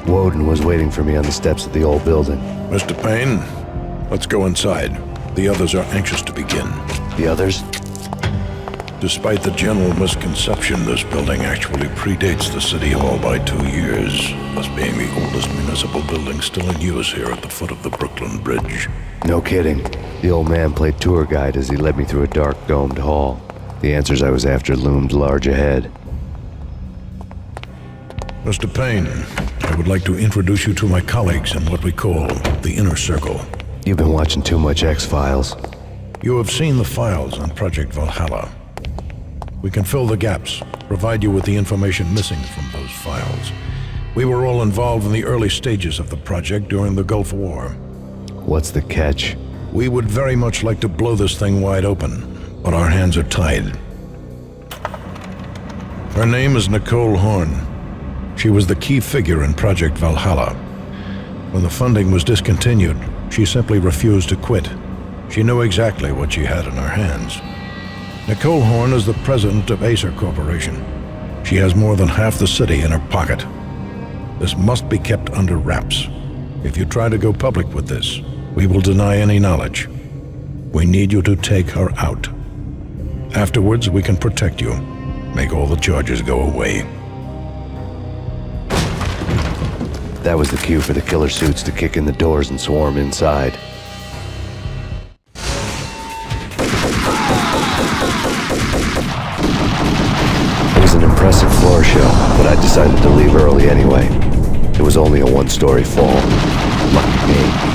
Woden was waiting for me on the steps of the old building. Mr. Payne, let's go inside. The others are anxious to begin. The others? Despite the general misconception, this building actually predates the City Hall by 2 years, thus being the oldest municipal building still in use here at the foot of the Brooklyn Bridge. No kidding. The old man played tour guide as he led me through a dark, domed hall. The answers I was after loomed large ahead. Mr. Payne, I would like to introduce you to my colleagues in what we call the Inner Circle. You've been watching too much X-Files. You have seen the files on Project Valhalla. We can fill the gaps, provide you with the information missing from those files. We were all involved in the early stages of the project during the Gulf War. What's the catch? We would very much like to blow this thing wide open, but our hands are tied. Her name is Nicole Horn. She was the key figure in Project Valhalla. When the funding was discontinued, she simply refused to quit. She knew exactly what she had in her hands. Nicole Horn is the president of Acer Corporation. She has more than half the city in her pocket. This must be kept under wraps. If you try to go public with this, we will deny any knowledge. We need you to take her out. Afterwards, we can protect you. Make all the charges go away. That was the cue for the killer suits to kick in the doors and swarm inside. It was an impressive floor show, but I decided to leave early anyway. It was only a one-story fall. Lucky me.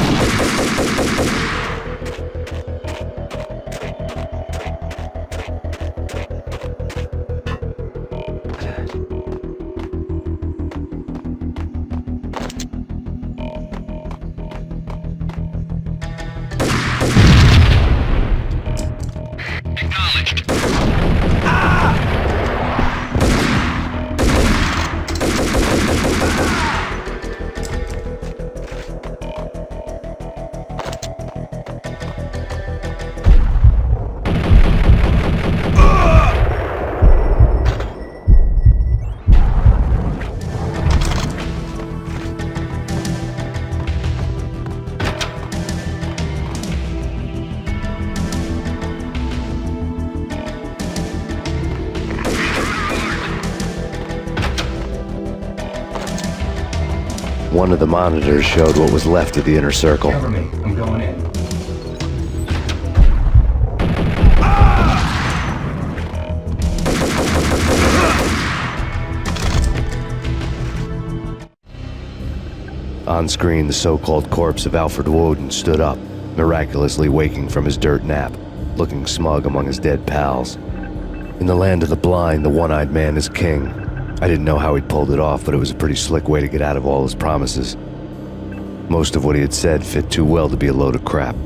One of the monitors showed what was left of the inner circle. Cover me. I'm going in. On screen, the so-called corpse of Alfred Woden stood up, miraculously waking from his dirt nap, looking smug among his dead pals. In the land of the blind, the one-eyed man is king. I didn't know how he'd pulled it off, but it was a pretty slick way to get out of all his promises. Most of what he had said fit too well to be a load of crap.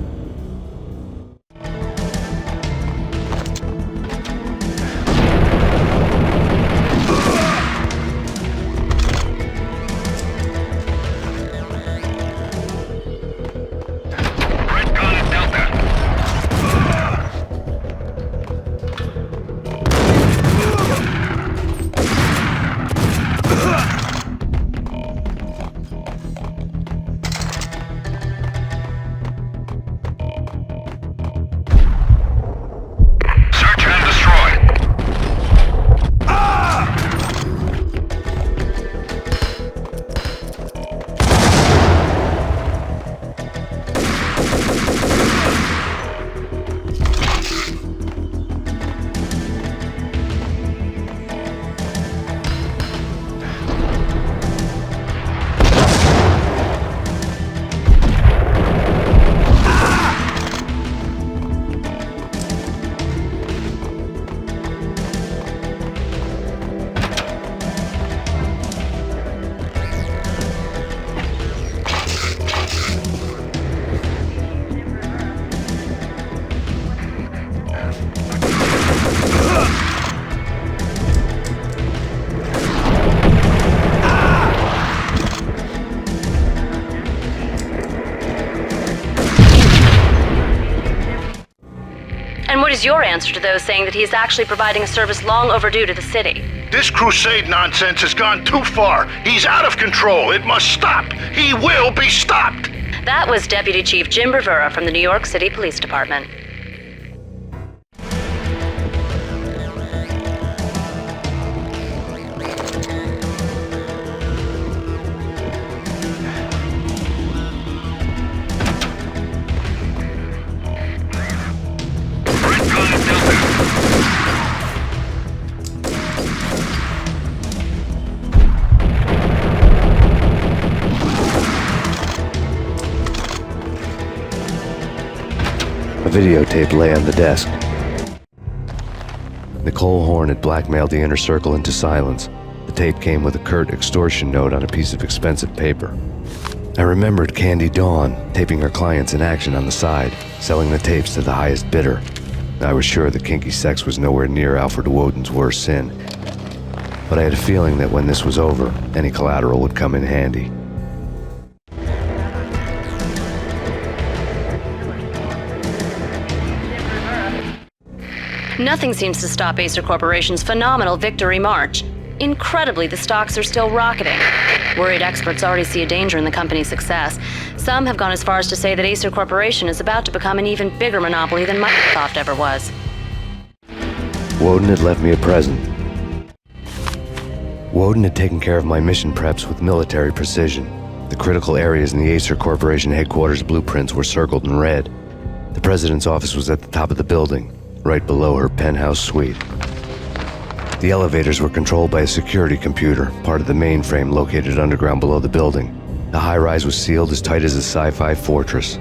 And what is your answer to those saying that he is actually providing a service long overdue to the city? This crusade nonsense has gone too far. He's out of control. It must stop. He will be stopped. That was Deputy Chief Jim Rivera from the New York City Police Department. A videotape lay on the desk. Nicole Horn had blackmailed the inner circle into silence. The tape came with a curt extortion note on a piece of expensive paper. I remembered Candy Dawn taping her clients in action on the side, selling the tapes to the highest bidder. I was sure that kinky sex was nowhere near Alfred Woden's worst sin. But I had a feeling that when this was over, any collateral would come in handy. Nothing seems to stop Acer Corporation's phenomenal victory march. Incredibly, the stocks are still rocketing. Worried experts already see a danger in the company's success. Some have gone as far as to say that Acer Corporation is about to become an even bigger monopoly than Microsoft ever was. Woden had left me a present. Woden had taken care of my mission preps with military precision. The critical areas in the Acer Corporation headquarters blueprints were circled in red. The president's office was at the top of the building, right below her penthouse suite. The elevators were controlled by a security computer, part of the mainframe located underground below the building. The high-rise was sealed as tight as a sci-fi fortress.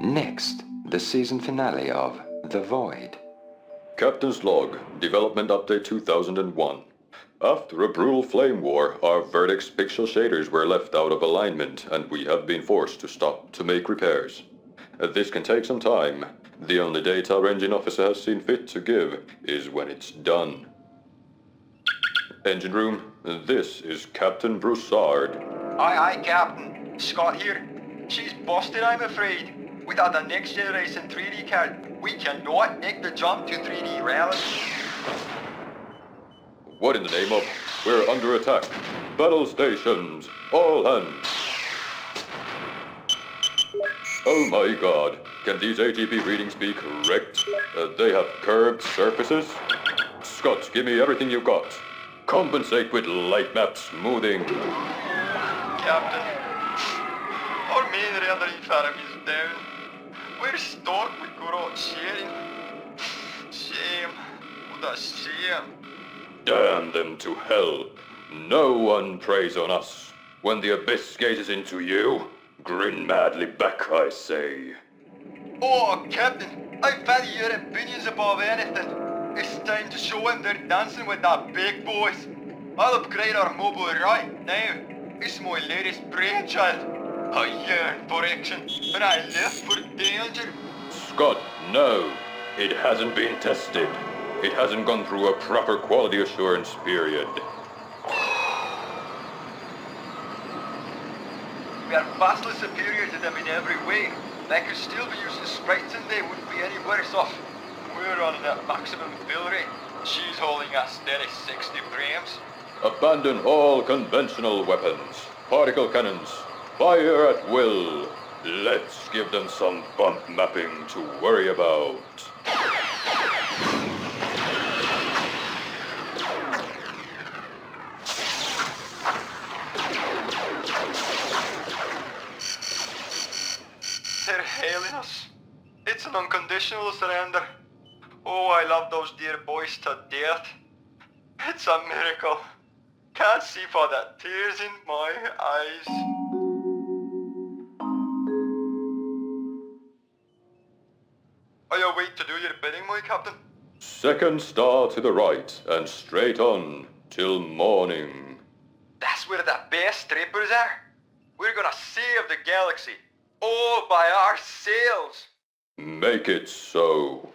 Next, the season finale of The Void. Captain's Log, Development Update 2001. After a brutal flame war, our verdict's pixel shaders were left out of alignment, and we have been forced to stop to make repairs. This can take some time. The only date our engine officer has seen fit to give is when it's done. Engine room, this is Captain Broussard. Aye, Captain. Scott here. She's busted, I'm afraid. Without a next generation 3D card, we cannot make the jump to 3D reality. What in the name of? We're under attack. Battle stations, all hands. Oh my god, can these ATP readings be correct? They have curved surfaces? Scott, give me everything you got. Compensate with light map smoothing. Captain, our main rendering farm is down. We're stuck with good sharing. Shame. What a shame. Damn them to hell. No one preys on us. When the abyss gazes into you, grin madly back, I say. Oh, Captain, I value your opinions above anything. It's time to show them they're dancing with the big boys. I'll upgrade our mobile right now. It's my latest brainchild. I yearn for action, and I live for danger. Scott, no. It hasn't been tested. It hasn't gone through a proper quality assurance period. We are vastly superior to them in every way. They could still be using sprites and they wouldn't be any worse off. We're running at maximum fill rate. She's holding a steady 60 frames. Abandon all conventional weapons. Particle cannons. Fire at will. Let's give them some bump mapping to worry about. They're hailing us. It's an unconditional surrender. Oh, I love those dear boys to death. It's a miracle. Can't see for the tears in my eyes. Are you awake to do your bidding, my captain? Second star to the right, and straight on, till morning. That's where the best strippers are. We're gonna save the galaxy, all by ourselves. Make it so.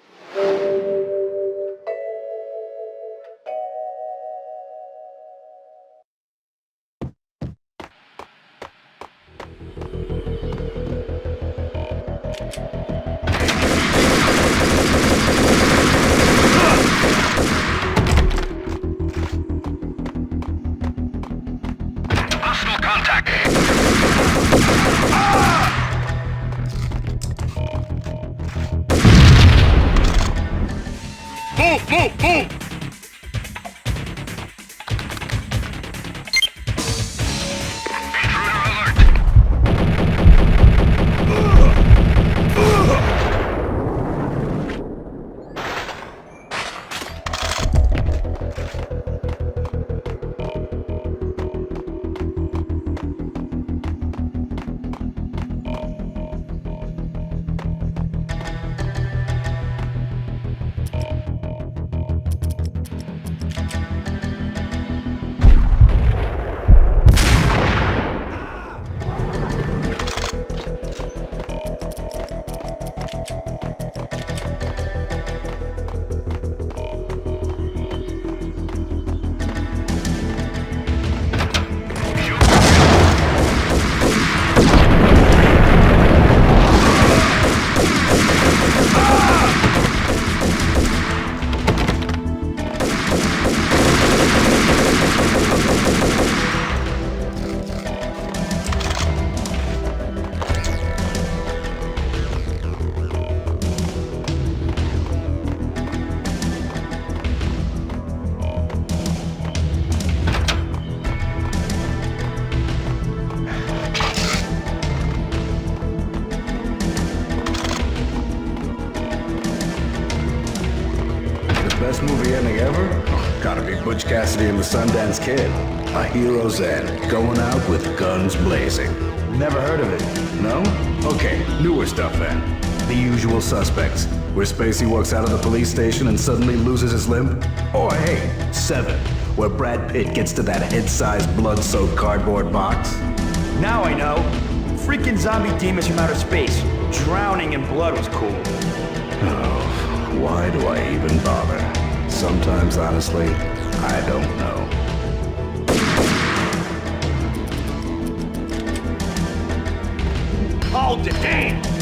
Hostile contact. Move, move, move! Intruder alert! Best movie ending ever? Oh, gotta be Butch Cassidy and the Sundance Kid. A hero's end, going out with guns blazing. Never heard of it? No? Okay, newer stuff then. The Usual Suspects, where Spacey walks out of the police station and suddenly loses his limb. Or hey, Seven, where Brad Pitt gets to that head-sized blood-soaked cardboard box. Now I know. Freaking zombie demons from outer space. Drowning in blood was cool. Oh, why do I even bother? Sometimes, honestly, I don't know. Hold it, Payne!